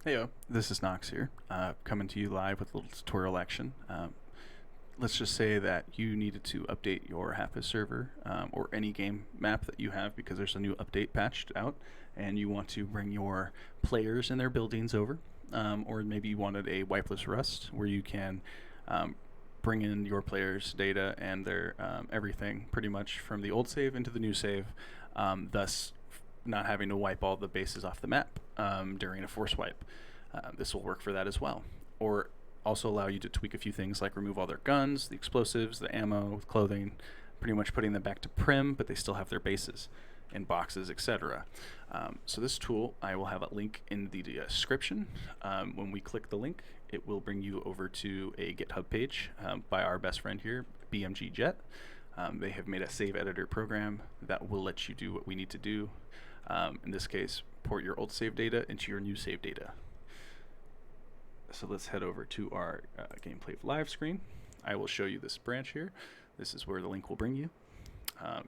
Heyo, this is Knox here, coming to you live with a little tutorial action. Let's just say that you needed to update your Happus server or any game map that you have because there's a new update patched out and you want to bring your players and their buildings over. Or maybe you wanted a wipeless Rust where you can bring in your players' data and their everything pretty much from the old save into the new save, thus not having to wipe all the bases off the map during a force wipe. This will work for that as well. Or also allow you to tweak a few things like remove all their guns, the explosives, the ammo, clothing, pretty much putting them back to prim, but they still have their bases in boxes, etc. So this tool, I will have a link in the description. When we click the link, it will bring you over to a GitHub page by our best friend here, BMGjets. They have made a Sav-Edittor program that will let you do what we need to do. In this case, port your old save data into your new save data. So let's head over to our gameplay live screen. I will show you this branch here. This is where the link will bring you.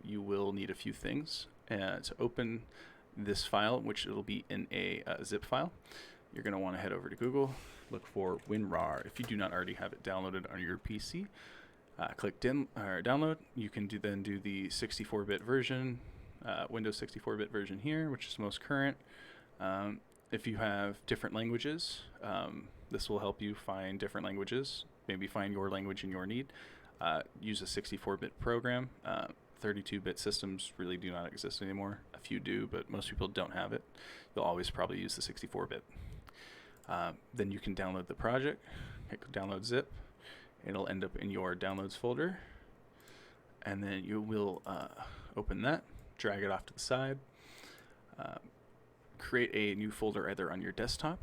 You will need a few things to open this file, which it'll be in a zip file. You're going to want to head over to Google, look for Winrar. If you do not already have it downloaded on your PC, click download. You can then do the 64-bit version, Windows 64-bit version here, which is the most current. If you have different languages, this will help you find different languages, maybe find your language in your need. Use a 64-bit program. 32-bit systems really do not exist anymore. A few do, but most people don't have it. You'll always probably use the 64-bit. Then you can download the project, hit download zip. It'll end up in your downloads folder. And then you will open that, drag it off to the side, create a new folder either on your desktop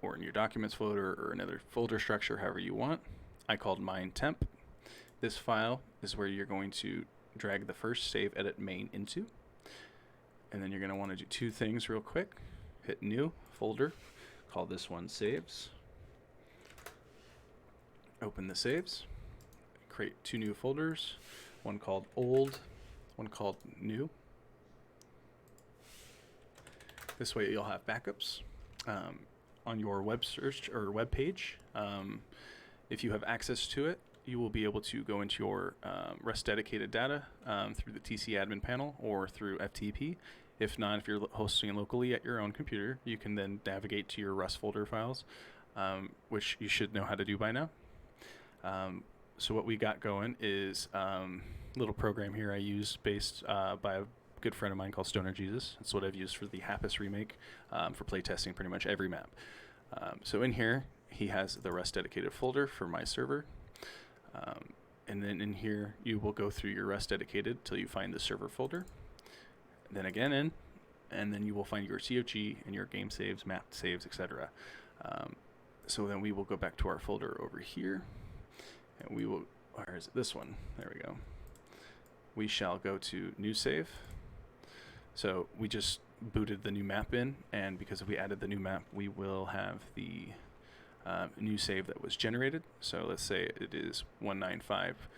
or in your documents folder or another folder structure, however you want. I called mine temp. This file is where you're going to drag the first save edit main into. And then you're going to want to do two things real quick. Hit new folder, call this one saves. Open the saves, create two new folders, one called old, one called new. This way you'll have backups on your web search or web page. If you have access to it, you will be able to go into your Rust dedicated data through the TC admin panel or through FTP. If not, if you're hosting locally at your own computer, you can then navigate to your Rust folder files, which you should know how to do by now. So what we got going is a little program here I use based by a good friend of mine called Stoner Jesus. That's what I've used for the Happus remake for playtesting pretty much every map. So in here, he has the Rust dedicated folder for my server. And then in here, you will go through your Rust dedicated till you find the server folder. Then again in, and then you will find your COG and your game saves, map saves, etc. So then we will go back to our folder over here. And we will, or is it this one? There we go. We shall go to new save. So we just booted the new map in, and because we added the new map, we will have the new save that was generated. So let's say it is 195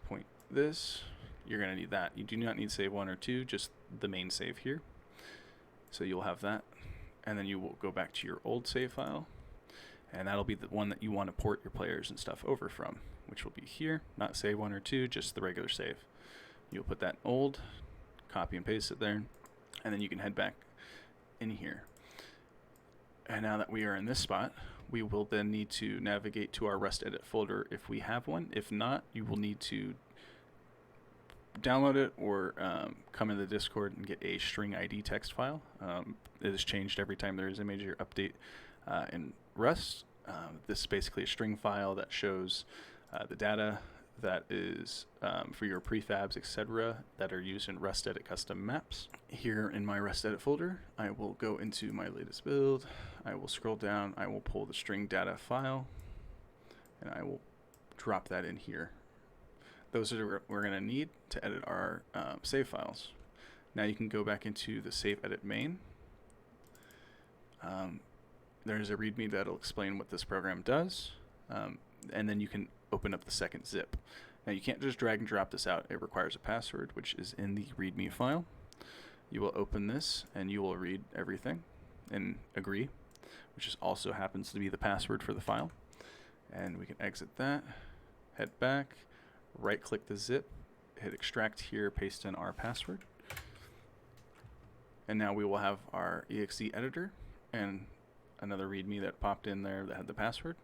point this. You're going to need that. You do not need save 1 or 2, just the main save here. So you'll have that, and then you will go back to your old save file, and that'll be the one that you want to port your players and stuff over from, which will be here, not save 1 or 2, just the regular save. You'll put that old, copy and paste it there, and then you can head back in here. And now that we are in this spot, we will then need to navigate to our Rust edit folder if we have one. If not, you will need to download it or come into the Discord and get a string ID text file. It is changed every time there is a major update in Rust. This is basically a string file that shows the data that is for your prefabs, etc., that are used in Rust Edit custom maps. Here in my Rust Edit folder, I will go into my latest build. I will scroll down. I will pull the string data file, and I will drop that in here. Those are what we're going to need to edit our save files. Now you can go back into the save edit main. There's a README that'll explain what this program does, and then you can open up the second zip. Now you can't just drag and drop this out. It requires a password, which is in the README file. You will open this and you will read everything and agree. which also happens to be the password for the file. And we can exit that, head back, right click the zip, hit extract here, paste in our password. And now we will have our exe editor and another README that popped in there that had the password.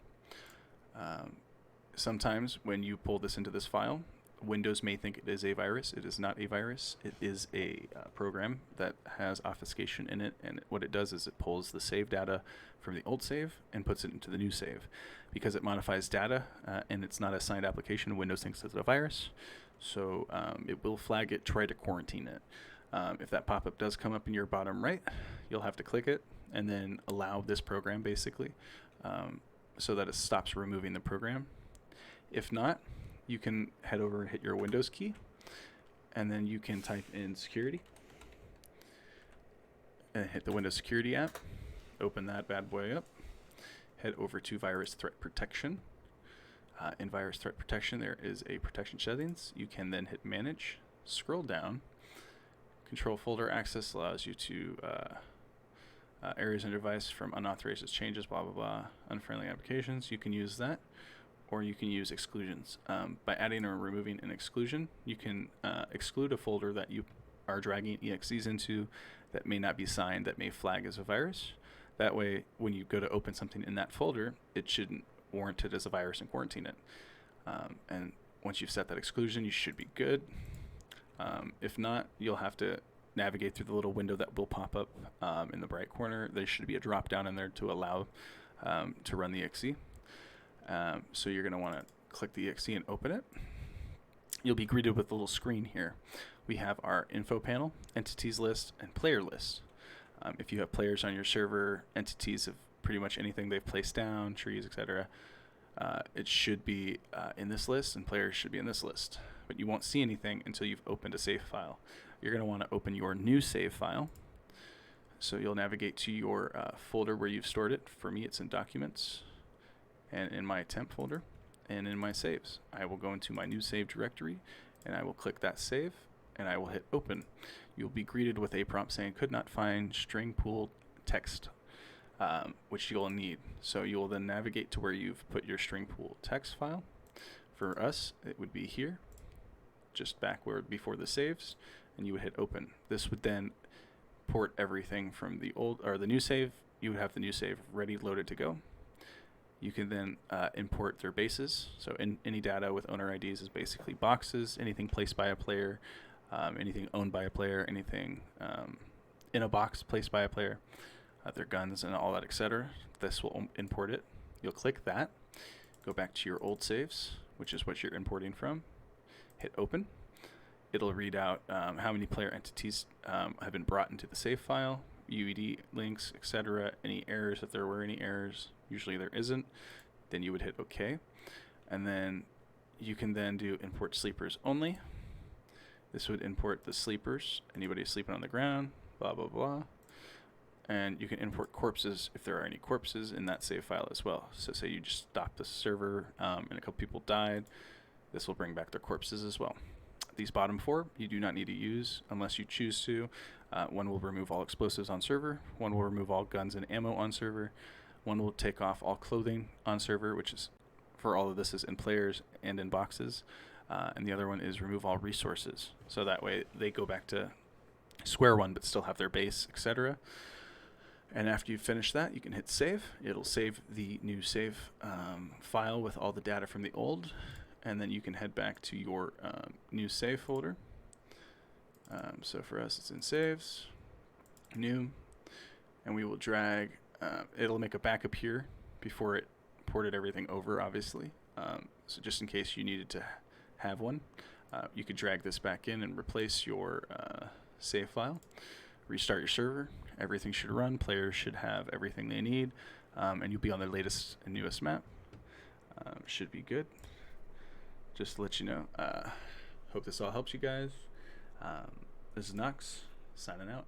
Sometimes when you pull this into this file, Windows may think it is a virus. It is not a virus. It is a program that has obfuscation in it, and what it does is it pulls the save data from the old save and puts it into the new save. Because it modifies data and it's not a signed application, Windows thinks it's a virus, so it will flag it, try to quarantine it. If that pop-up does come up in your bottom right, you'll have to click it and then allow this program basically so that it stops removing the program. If not, you can head over and hit your Windows key, and then you can type in security and hit the Windows Security app, open that bad boy up, head over to Virus Threat Protection. In Virus Threat Protection, there is a protection settings. You can then hit Manage, scroll down. Control folder access allows you to areas and device from unauthorized changes, blah, blah, blah, unfriendly applications. You can use that, or you can use exclusions. By adding or removing an exclusion, you can exclude a folder that you are dragging exes into that may not be signed, that may flag as a virus. That way, when you go to open something in that folder, it shouldn't warrant it as a virus and quarantine it. And once you've set that exclusion, you should be good. If not, you'll have to navigate through the little window that will pop up in the right corner. There should be a drop down in there to allow to run the exe. So you're going to want to click the exe and open it. You'll be greeted with a little screen here. We have our info panel, entities list, and player list. If you have players on your server, entities of pretty much anything they've placed down, trees, etc., it should be in this list, and players should be in this list. But you won't see anything until you've opened a save file. You're going to want to open your new save file. So you'll navigate to your folder where you've stored it. For me, it's in Documents, and in my temp folder, and in my saves. I will go into my new save directory, and I will click that save, and I will hit Open. You'll be greeted with a prompt saying, could not find string pool text, which you'll need. So you will then navigate to where you've put your string pool text file. For us, it would be here, just backward before the saves, and you would hit Open. This would then port everything from the old or the new save. You would have the new save ready, loaded to go. You can then import their bases. So any data with owner IDs is basically boxes, anything placed by a player, anything owned by a player, anything in a box placed by a player, their guns and all that, etc. This will import it. You'll click that, go back to your old saves, which is what you're importing from, hit Open. It'll read out how many player entities have been brought into the save file, UED links, etc. Any errors, if there were any errors. Usually there isn't. Then you would hit OK. And then you can then do import sleepers only. This would import the sleepers, anybody sleeping on the ground, blah, blah, blah. And you can import corpses if there are any corpses in that save file as well. So say you just stopped the server and a couple people died, this will bring back their corpses as well. These bottom four you do not need to use unless you choose to. One will remove all explosives on server, one will remove all guns and ammo on server, one will take off all clothing on server, which is for all of this is in players and in boxes, and the other one is remove all resources. So that way they go back to square one but still have their base, etc. And after you finish that, you can hit save. It'll save the new save file with all the data from the old, and then you can head back to your new save folder. So for us, it's in saves, new, and we will drag. It'll make a backup here before it ported everything over, obviously. So just in case you needed to have one, you could drag this back in and replace your save file. Restart your server. Everything should run. Players should have everything they need, and you'll be on the latest and newest map. Should be good. Just to let you know. Hope this all helps you guys. This is Knox, signing out.